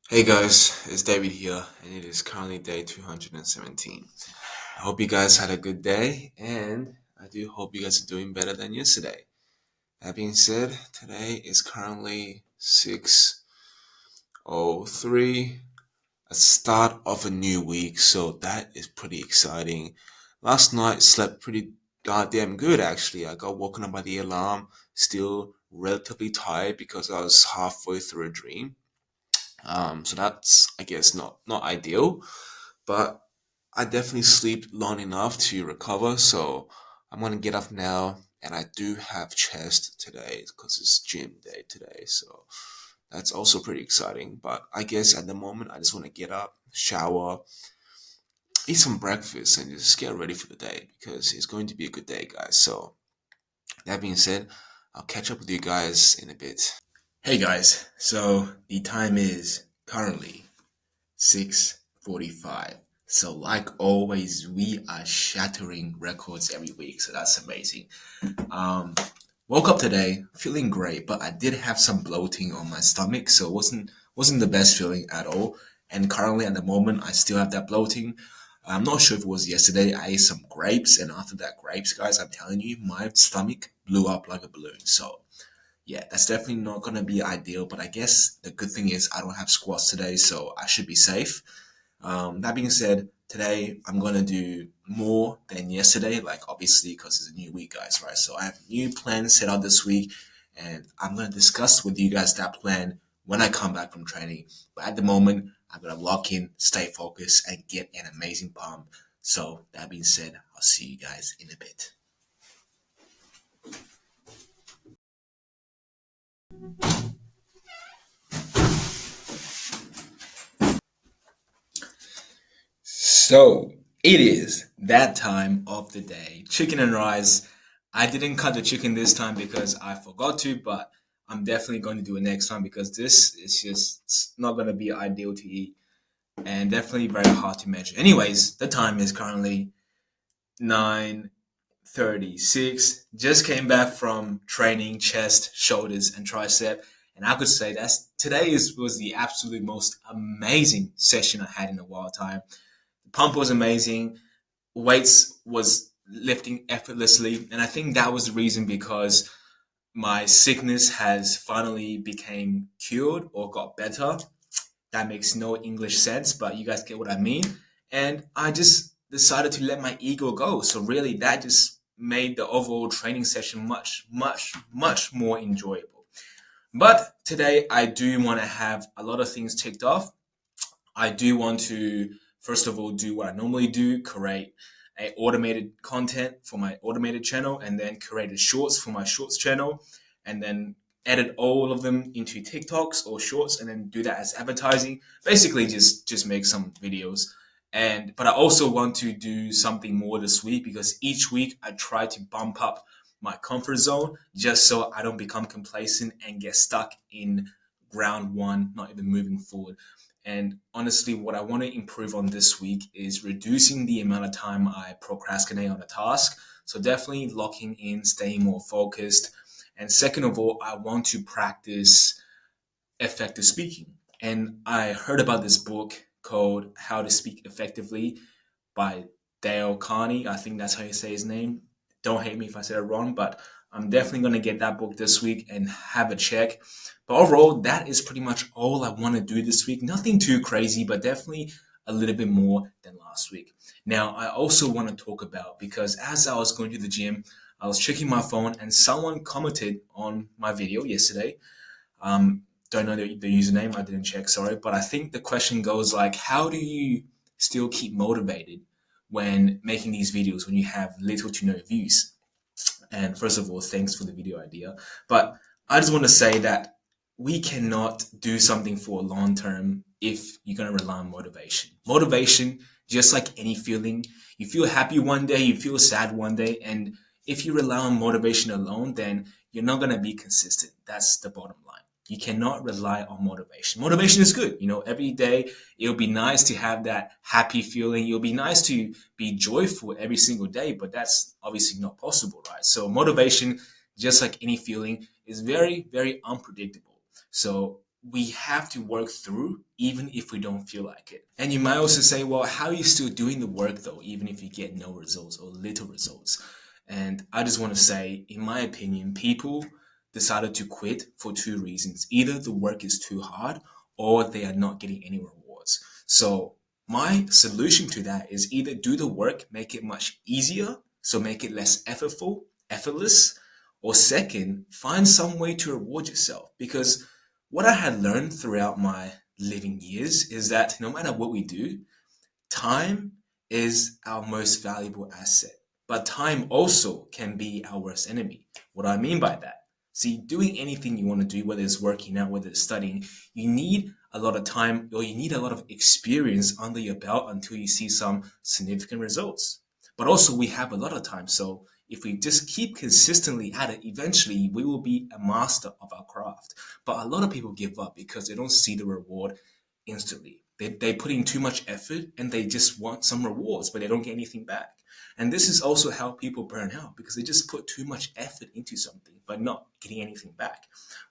Hey guys, it's David here, and it is currently day 217. I hope you guys had a good day, and I do hope you guys are doing better than yesterday. That being said, today is currently 6:03, a start of a new week, so that is pretty exciting. Last night slept pretty goddamn good actually. I got woken up by the alarm, still relatively tired because I was halfway through a dream. So that's I guess not ideal, but I definitely sleep long enough to recover. So I'm gonna get up now, and I do have chest today because it's gym day today. So that's also pretty exciting. But I guess at the moment I just want to get up, shower, eat some breakfast, and just get ready for the day because it's going to be a good day, guys. So that being said, I'll catch up with you guys in a bit. Hey guys, so the time is currently 6:45. So like always, we are shattering records every week. So that's amazing. Um, Woke up today feeling great, but I did have some bloating on my stomach, so it wasn't the best feeling at all. And currently at the moment, I still have that bloating. I'm not sure if it was yesterday. I ate some grapes, and after that grapes, guys, I'm telling you, my stomach blew up like a balloon. So yeah, that's definitely not gonna be ideal. But I guess the good thing is I don't have squats today, so I should be safe. That being said, today I'm gonna do more than yesterday, like obviously because it's a new week, guys, right? So I have new plans set out this week, and I'm gonna discuss with you guys that plan when I come back from training. But at the moment, I'm gonna lock in, stay focused, and get an amazing pump. So that being said, I'll see you guys in a bit. So it is that time of the day. Chicken and rice. I didn't cut the chicken this time because I forgot to, but I'm definitely going to do it next time because this is just not going to be ideal to eat and definitely very hard to measure. Anyways, the time is currently 9:36. Just came back from training chest, shoulders, and tricep, and I could say that's today is was the absolute most amazing session I had in a while time. Pump was amazing. Weights was lifting effortlessly, and I think that was the reason because my sickness has finally became cured or got better. That makes no English sense, but you guys get what I mean. And I just decided to let my ego go. So really, that just made the overall training session much, much, much more enjoyable. But today, I do want to have a lot of things ticked off. I do want to first of all do what I normally do, create a automated content for my automated channel, and then create a shorts for my shorts channel, and then edit all of them into TikToks or shorts, and then do that as advertising. Basically, just make some videos. And but I also want to do something more this week because each week I try to bump up my comfort zone just so I don't become complacent and get stuck in ground one, not even moving forward. And honestly, what I want to improve on this week is reducing the amount of time I procrastinate on a task. So definitely locking in, staying more focused. And second of all, I want to practice effective speaking. And I heard about this book called How to Speak Effectively by Dale Carney. I think that's how you say his name. Don't hate me if I said it wrong, but I'm definitely going to get that book this week and have a check. But overall, that is pretty much all I want to do this week. Nothing too crazy, but definitely a little bit more than last week. Now, I also want to talk about because as I was going to the gym, I was checking my phone and someone commented on my video yesterday. Um, don't know the username. I didn't check. Sorry, but I think the question goes like, how do you still keep motivated when making these videos when you have little to no views? And first of all, thanks for the video idea. But I just want to say that we cannot do something for long term if you're going to rely on motivation. Motivation, just like any feeling, you feel happy one day, you feel sad one day. And if you rely on motivation alone, then you're not going to be consistent. That's the bottom line. You cannot rely on motivation. Motivation is good. You know, every day it'll be nice to have that happy feeling. It'll be nice to be joyful every single day, but that's obviously not possible, right? So motivation, just like any feeling, is very, very unpredictable. So we have to work through even if we don't feel like it. And you might also say, well, how are you still doing the work though, even if you get no results or little results? And I just want to say, in my opinion, people decided to quit for two reasons. Either the work is too hard or they are not getting any rewards. So my solution to that is either do the work, make it much easier, so make it less effortless, or second, find some way to reward yourself. Because what I had learned throughout my living years is that no matter what we do, time is our most valuable asset. But time also can be our worst enemy. What do I mean by that? See, doing anything you want to do, whether it's working out, whether it's studying, you need a lot of time or you need a lot of experience under your belt until you see some significant results. But also, we have a lot of time. So if we just keep consistently at it, eventually we will be a master of our craft. But a lot of people give up because they don't see the reward instantly. They put in too much effort and they just want some rewards, but they don't get anything back. And this is also how people burn out because they just put too much effort into something, but not getting anything back.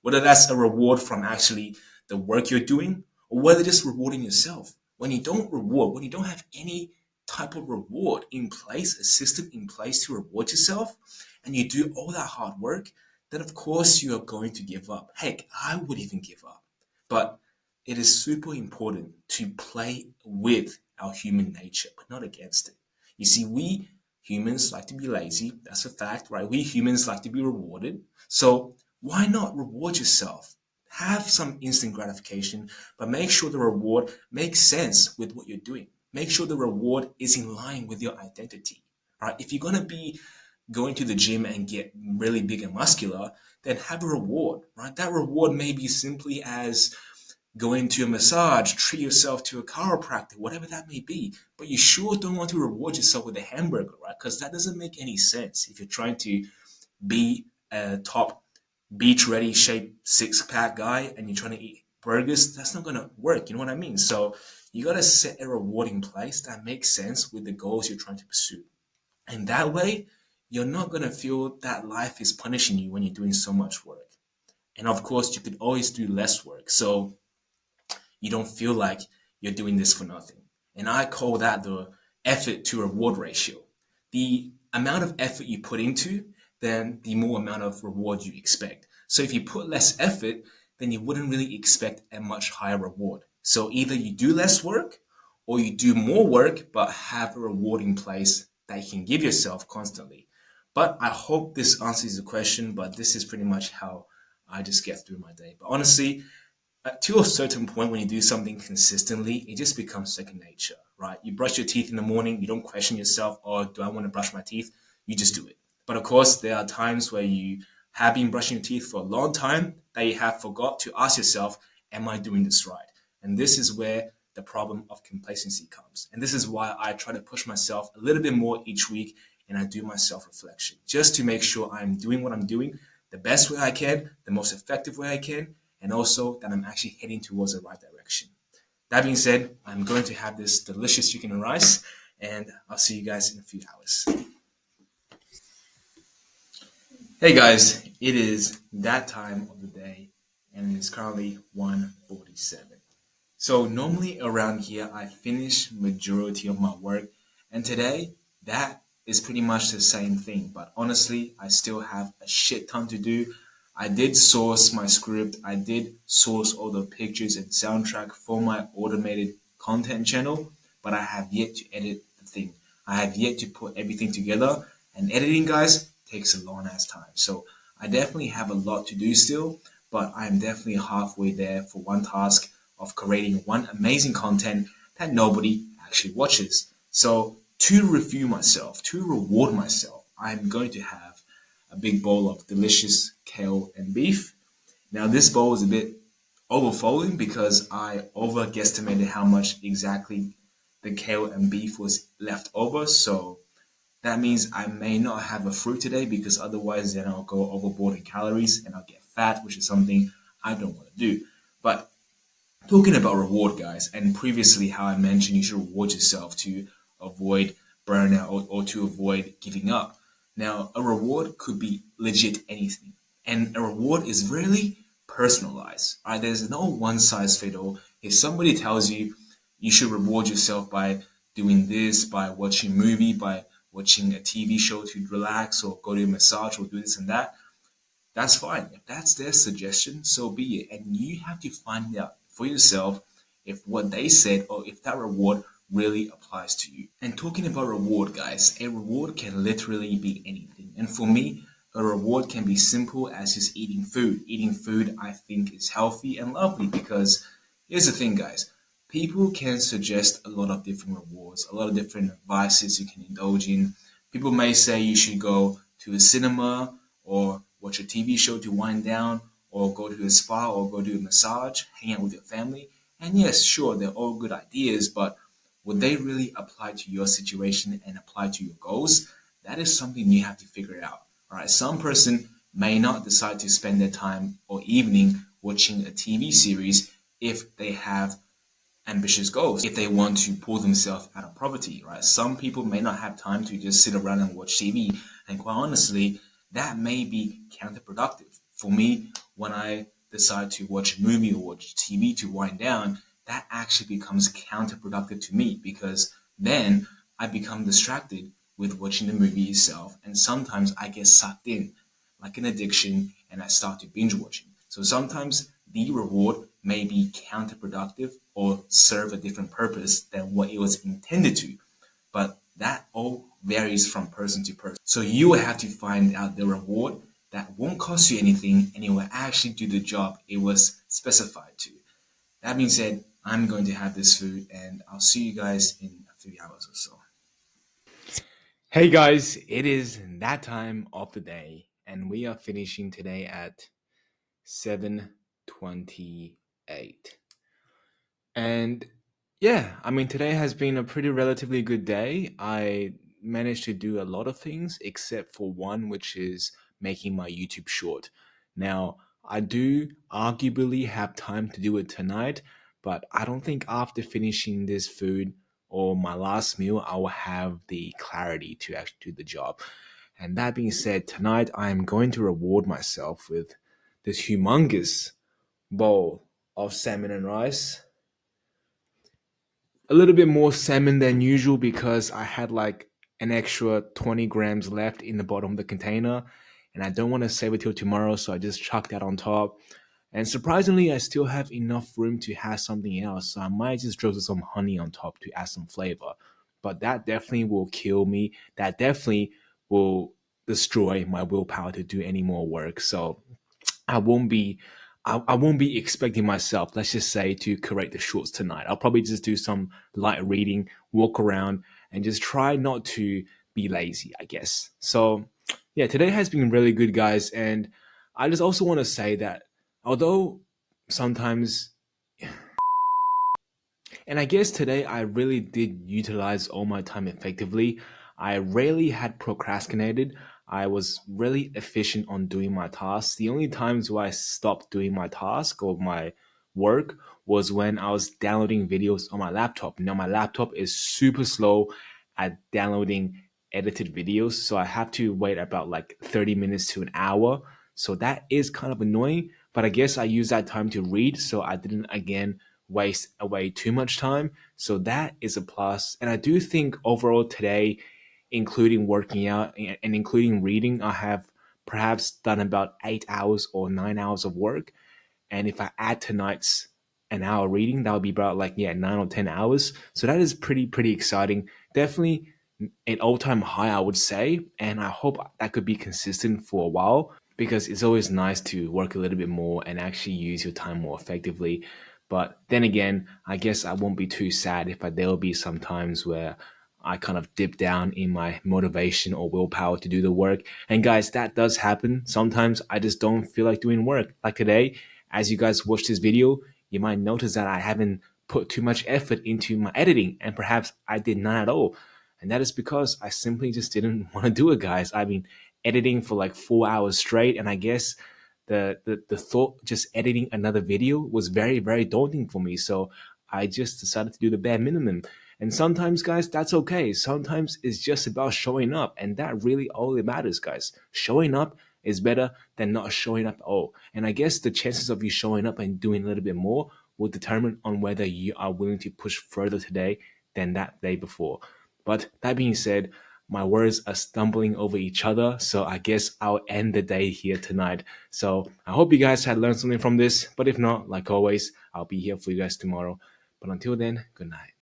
Whether that's a reward from actually the work you're doing or whether just rewarding yourself. When you don't have any type of reward in place, a system in place to reward yourself, and you do all that hard work, then of course you are going to give up. Heck, I would even give up. But it is super important to play with our human nature, but not against it. You see, we humans like to be lazy. That's a fact, right? We humans like to be rewarded. So why not reward yourself? Have some instant gratification, but make sure the reward makes sense with what you're doing. Make sure the reward is in line with your identity. Right? If you're gonna be going to the gym and get really big and muscular, then have a reward, right? That reward may be simply as going to a massage, treat yourself to a chiropractor, whatever that may be. But you sure don't want to reward yourself with a hamburger, right? Because that doesn't make any sense if you're trying to be a top beach ready shape six pack guy and you're trying to eat burgers. That's not going to work. You know what I mean? So you got to set a rewarding place that makes sense with the goals you're trying to pursue. And that way, you're not going to feel that life is punishing you when you're doing so much work. And of course, you could always do less work. So you don't feel like you're doing this for nothing. And I call that the effort to reward ratio. The amount of effort you put into, then the more amount of reward you expect. So if you put less effort, then you wouldn't really expect a much higher reward. So either you do less work or you do more work, but have a reward in place that you can give yourself constantly. But I hope this answers the question, but this is pretty much how I just get through my day. But honestly, to a certain point, when you do something consistently, it just becomes second nature, right? You brush your teeth in the morning, you don't question yourself, or do I want to brush my teeth? You just do it. But of course, there are times where you have been brushing your teeth for a long time that you have forgot to ask yourself, am I doing this right? And this is where the problem of complacency comes. And this is why I try to push myself a little bit more each week and I do my self reflection just to make sure I'm doing what I'm doing the best way I can, the most effective way I can, and also that I'm actually heading towards the right direction. That being said, I'm going to have this delicious chicken and rice, and I'll see you guys in a few hours. Hey guys, it is that time of the day, and it is currently 1:47. So normally around here, I finish majority of my work, and today that is pretty much the same thing. But honestly, I still have a shit ton to do. I did source my script. I did source all the pictures and soundtrack for my automated content channel, but I have yet to edit the thing. I have yet to put everything together, and editing, guys, takes a long ass time. So I definitely have a lot to do still, but I'm definitely halfway there for one task of creating one amazing content that nobody actually watches. So to review myself, to reward myself, I'm going to have a big bowl of delicious kale and beef. Now this bowl is a bit overflowing because I over guesstimated how much exactly the kale and beef was left over. So that means I may not have a fruit today because otherwise then I'll go overboard in calories and I'll get fat, which is something I don't want to do. But talking about reward, guys, and previously how I mentioned you should reward yourself to avoid burnout or to avoid giving up. Now, a reward could be legit anything. And a reward is really personalized. All right, there's no one size fit all. If somebody tells you you should reward yourself by doing this, by watching a movie, by watching a TV show to relax, or go to a massage, or do this and that, that's fine. If that's their suggestion, so be it. And you have to find out for yourself if what they said or if that reward really applies to you. And talking about reward, guys, a reward can literally be anything. And for me, a reward can be simple as just eating food. Eating food, I think, is healthy and lovely because here's the thing, guys. People can suggest a lot of different rewards, a lot of different vices you can indulge in. People may say you should go to a cinema or watch a TV show to wind down, or go to a spa, or go to a massage, hang out with your family. And yes, sure, they're all good ideas, but would they really apply to your situation and apply to your goals? That is something you have to figure out. All right, some person may not decide to spend their time or evening watching a TV series if they have ambitious goals, if they want to pull themselves out of poverty, right? Some people may not have time to just sit around and watch TV. And quite honestly, that may be counterproductive. For me, when I decide to watch a movie or watch TV to wind down, that actually becomes counterproductive to me because then I become distracted with watching the movie itself. And sometimes I get sucked in like an addiction and I start to binge watching. So sometimes the reward may be counterproductive or serve a different purpose than what it was intended to. But that all varies from person to person. So you will have to find out the reward that won't cost you anything and it will actually do the job it was specified to. That being said, I'm going to have this food and I'll see you guys in a few hours or so. Hey guys, it is that time of the day and we are finishing today at 7:28. And yeah, I mean, today has been a pretty relatively good day. I managed to do a lot of things except for one, which is making my YouTube short. Now, I do arguably have time to do it tonight, but I don't think after finishing this food or my last meal, I will have the clarity to actually do the job. And that being said, tonight I am going to reward myself with this humongous bowl of salmon and rice, a little bit more salmon than usual because I had like an extra 20 grams left in the bottom of the container and I don't want to save it till tomorrow, so I just chucked that on top. And surprisingly, I still have enough room to have something else, so I might just drizzle some honey on top to add some flavor. But that definitely will kill me. That definitely will destroy my willpower to do any more work. So I won't be I won't be expecting myself, let's just say, to correct the shorts tonight. I'll probably just do some light reading, walk around, and just try not to be lazy, I guess. So yeah, today has been really good, guys. And I just also want to say that although sometimes, and I guess today I really did utilize all my time effectively. I rarely had procrastinated. I was really efficient on doing my tasks. The only times where I stopped doing my task or my work was when I was downloading videos on my laptop. Now, my laptop is super slow at downloading edited videos, so I have to wait about like 30 minutes to an hour. So that is kind of annoying, but I guess I use that time to read, so I didn't again waste away too much time. So that is a plus. And I do think overall today, including working out and including reading, I have perhaps done about 8 hours or 9 hours of work. And if I add tonight's an hour reading, that would be about like, yeah, 9 or 10 hours. So that is pretty exciting. Definitely an all-time high, I would say. And I hope that could be consistent for a while because it's always nice to work a little bit more and actually use your time more effectively. But then again, I guess I won't be too sad if there will be some times where I kind of dip down in my motivation or willpower to do the work. And guys, that does happen. Sometimes I just don't feel like doing work. Like today, as you guys watch this video, you might notice that I haven't put too much effort into my editing, and perhaps I did none at all. And that is because I simply just didn't want to do it, guys. I mean, editing for like 4 hours straight, and I guess the thought just editing another video was very daunting for me. So I just decided to do the bare minimum. And sometimes, guys, that's okay. Sometimes it's just about showing up, and that really all it matters, guys. Showing up is better than not showing up at all. And I guess the chances of you showing up and doing a little bit more will determine on whether you are willing to push further today than that day before. But that being said, my words are stumbling over each other, so I guess I'll end the day here tonight. So I hope you guys had learned something from this, but if not, like always, I'll be here for you guys tomorrow. But until then, good night.